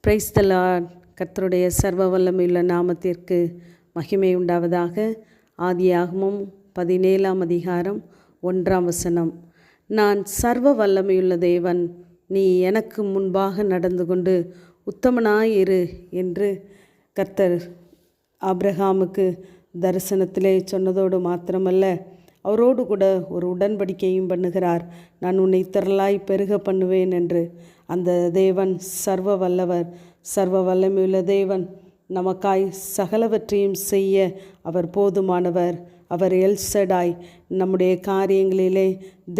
Praise the Lord. கர்த்தருடைய சர்வ வல்லமையுள்ள நாமத்திற்கு மகிமை உண்டாவதாக. ஆதியாகமம் 17ஆம் அதிகாரம் 1ஆம் வசனம். நான் சர்வ வல்லமையுள்ள தேவன், நீ எனக்கு முன்பாக நடந்து கொண்டு உத்தமனாயிரு என்று கர்த்தர் ஆபிரகாமுக்கு தரிசனத்திலே சொன்னதோடு மாத்திரமல்ல, அவரோடு கூட ஒரு உடன்படிக்கையும் பண்ணுகிறார். நான் உன்னை திரளாய் பெருக பண்ணுவேன் என்று. அந்த தேவன் சர்வ வல்லவர், சர்வ வல்லமையுள்ள தேவன். நமக்காய் சகலவற்றையும் செய்ய அவர் போதுமானவர். அவர் எல்சடாய். நம்முடைய காரியங்களிலே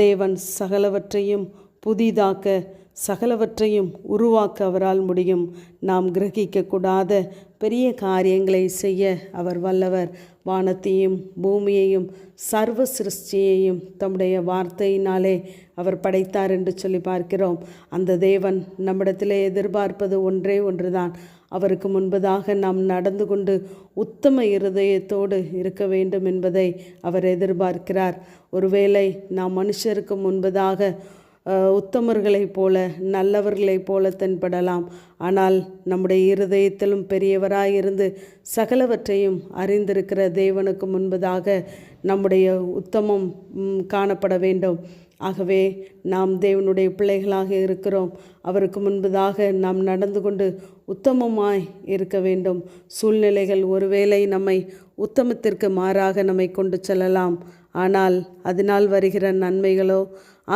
தேவன் சகலவற்றையும் புதிதாக்க, சகலவற்றையும் உருவாக்க அவரால் முடியும். நாம் கிரகிக்கக்கூடாத பெரிய காரியங்களை செய்ய அவர் வல்லவர். வானத்தையும் பூமியையும் சர்வ சிருஷ்டியையும் தம்முடைய வார்த்தையினாலே அவர் படைத்தார் என்று சொல்லி பார்க்கிறோம். அந்த தேவன் நம்மிடத்திலே எதிர்பார்ப்பது ஒன்றே ஒன்றுதான். அவருக்கு முன்பதாக நாம் நடந்து கொண்டு உத்தம இருதயத்தோடு இருக்க வேண்டும் என்பதை அவர் எதிர்பார்க்கிறார். ஒருவேளை நாம் மனுஷருக்கு முன்பதாக உத்தமர்களைப் போல, நல்லவர்களைப் போல தென்படலாம். ஆனால் நம்முடைய இருதயத்திலும் பெரியவராயிருந்து சகலவற்றையும் அறிந்திருக்கிற தேவனுக்கு முன்பதாக நம்முடைய உத்தமம் காணப்பட வேண்டும். ஆகவே நாம் தேவனுடைய பிள்ளைகளாக இருக்கிறோம். அவருக்கு முன்பதாக நாம் நடந்து கொண்டு உத்தமமாய் இருக்க வேண்டும். சூழ்நிலைகள் ஒருவேளை நம்மை உத்தமத்திற்கு மாறாக நம்மை கொண்டு செல்லலாம். ஆனால் அதனால் வருகிற நன்மைகளோ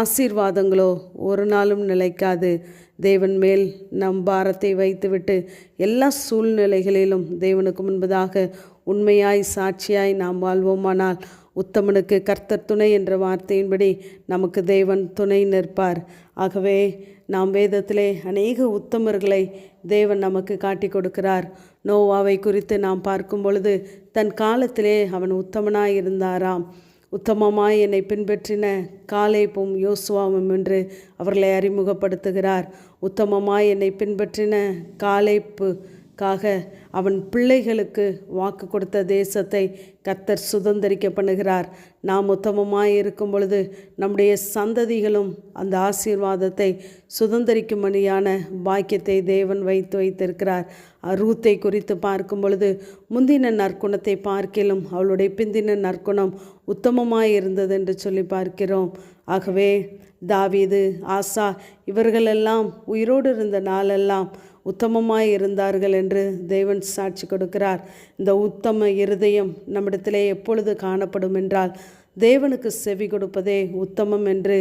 ஆசீர்வாதங்களோ ஒரு நாளும் நிலைக்காது. தேவன் மேல் நம் பாரத்தை வைத்துவிட்டு எல்லா சூழ்நிலைகளிலும் தேவனுக்கு முன்பதாக உண்மையாய் சாட்சியாய் நாம் வாழ்வோமானால் உத்தமனுக்கு கர்த்தர் துணை என்ற வார்த்தையின்படி நமக்கு தேவன் துணை நிற்பார். ஆகவே நாம் வேதத்திலே அநேக உத்தமர்களை தேவன் நமக்கு காட்டி கொடுக்கிறார். நோவாவை குறித்து நாம் பார்க்கும் பொழுது, தன் காலத்திலே அவன் உத்தமனாய் இருந்தாராம். உத்தமமாய் என்னை பின்பற்றின காலேபும் யோசுவாவும் என்று அவர்களை அறிமுகப்படுத்துகிறார். உத்தமமாய் என்னை பின்பற்றின காலேப்புக்காக அவன் பிள்ளைகளுக்கு வாக்கு கொடுத்த தேசத்தை கர்த்தர் சுதந்தரிக்க பண்ணுகிறார். நாம் உத்தமமாய் இருக்கும் பொழுது நம்முடைய சந்ததிகளும் அந்த ஆசீர்வாதத்தை சுதந்தரிக்கும்படியான பாக்கியத்தை தேவன் வைத்திருக்கிறார். ரூத்தை குறித்து பார்க்கும் பொழுது, முந்தின நற்குணத்தை பார்க்கிலும் அவளுடைய பிந்தின நற்குணம் உத்தமமாய் இருந்தது என்று சொல்லி பார்க்கிறோம். ஆகவே தாவீது, ஆசா இவர்களெல்லாம் உயிரோடு இருந்த நாளெல்லாம் உத்தமமாய் இருந்தார்கள் என்று தேவன் சாட்சி கொடுக்கிறார். இந்த உத்தம இருதயம் நம்மிடத்திலே எப்பொழுது காணப்படும் என்றால், தேவனுக்கு செவி கொடுப்பதே உத்தமம் என்று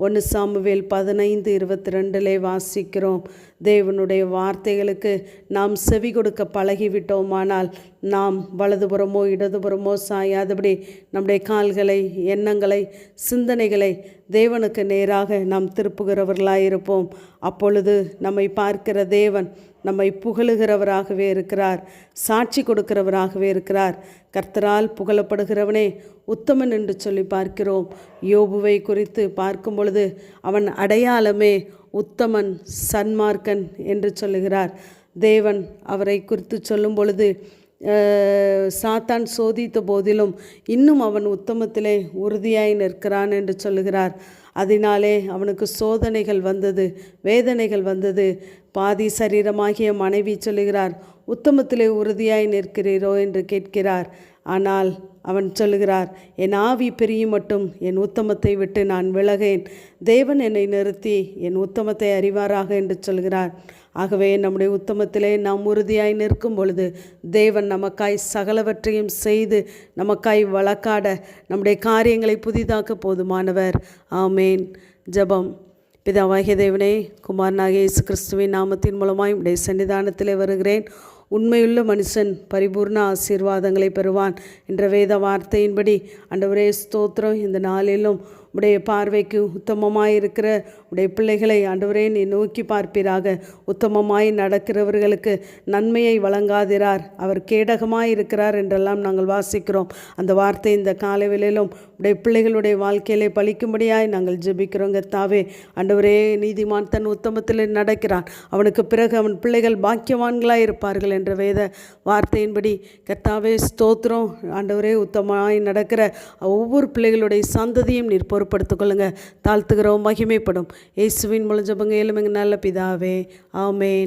1 சாமுவேல் 15:22 வாசிக்கிறோம். தேவனுடைய வார்த்தைகளுக்கு நாம் செவி கொடுக்க பழகிவிட்டோமானால் நாம் வலதுபுறமோ இடதுபுறமோ சாயாதபடி நம்முடைய கால்களை, எண்ணங்களை, சிந்தனைகளை தேவனுக்கு நேராக நாம் திருப்புகிறவர்களாயிருப்போம். அப்பொழுது நம்மை பார்க்கிற தேவன் நம்மை புகழுகிறவராகவே இருக்கிறார், சாட்சி கொடுக்கிறவராகவே இருக்கிறார். கர்த்தரால் புகழப்படுகிறவனே உத்தமன் என்று சொல்லி பார்க்கிறோம். யோபுவை குறித்து பார்க்கும் பொழுது அவன் அடையாளமே உத்தமன், சன்மார்க்கன் என்று சொல்லுகிறார். தேவன் அவரை குறித்து சொல்லும் பொழுது, சாத்தான் சோதித்த போதிலும் இன்னும் அவன் உத்தமத்திலே உறுதியாய் நிற்கிறான் என்று சொல்லுகிறார். அதனாலே அவனுக்கு சோதனைகள் வந்தது, வேதனைகள் வந்தது. பாதி சரீரமாகிய மனைவி சொல்லுகிறார், உத்தமத்திலே உறுதியாய் நிற்கிறீரோ என்று கேட்கிறார். ஆனால் அவன் சொல்லுகிறார், என் ஆவி பிரியும் மட்டும் என் உத்தமத்தை விட்டு நான் விலகேன். தேவன் என்னை நிறுத்தி என் உத்தமத்தை அறிவாராக என்று சொல்கிறார். ஆகவே நம்முடைய உத்தமத்திலே நாம் உறுதியாய் நிற்கும் பொழுது தேவன் நமக்காய் சகலவற்றையும் செய்து நமக்காய் வழக்காட, நம்முடைய காரியங்களை புதிதாக்க போதுமானவர். ஆமேன். ஜெபம். பிதாவாகிய தேவனே, குமாரனாகிய இயேசு கிறிஸ்துவின் நாமத்தின் மூலமாய் உடைய சன்னிதானத்திலே வருகிறேன். உண்மையுள்ள மனுஷன் பரிபூர்ண ஆசீர்வாதங்களை பெறுவான் என்ற வேத வார்த்தையின்படி ஆண்டவரே ஸ்தோத்திரம். இந்த நாளிலும் உடைய பார்வைக்கு உத்தமமாய் இருக்கிற உடைய பிள்ளைகளை ஆண்டவரே நீ நோக்கி பார்ப்பீராக. உத்தமமாய் நடக்கிறவர்களுக்கு நன்மையை வழங்காதிரார், அவர் கேடகமாய் இருக்கிறார் என்றெல்லாம் நாங்கள் வாசிக்கிறோம். அந்த வார்த்தை இந்த காலைவேளையிலும் உடைய பிள்ளைகளுடைய வாழ்க்கையிலே பலிக்கும்படியாய் நாங்கள் ஜெபிக்கிறோம். கர்த்தாவே, ஆண்டவரே நீதிமான் தன் உத்தமத்தில் நடக்கிறான், அவனுக்கு பிறகு அவன் பிள்ளைகள் பாக்கியவான்களாய் இருப்பார்கள் என்ற வேத வார்த்தையின்படி கர்த்தாவே ஸ்தோத்திரம். ஆண்டவரே, உத்தமமாய் நடக்கிற ஒவ்வொரு பிள்ளைகளுடைய சந்ததியும் நீர் பொறுப்படுத்திக் கொள்ளுங்க. தாழ்த்துகிறோம், மகிமைப்படும். இயேசுவின் மூலம் ஜெபங்க, ஏழும் எங்கள் நல்ல பிதாவே. ஆமென்.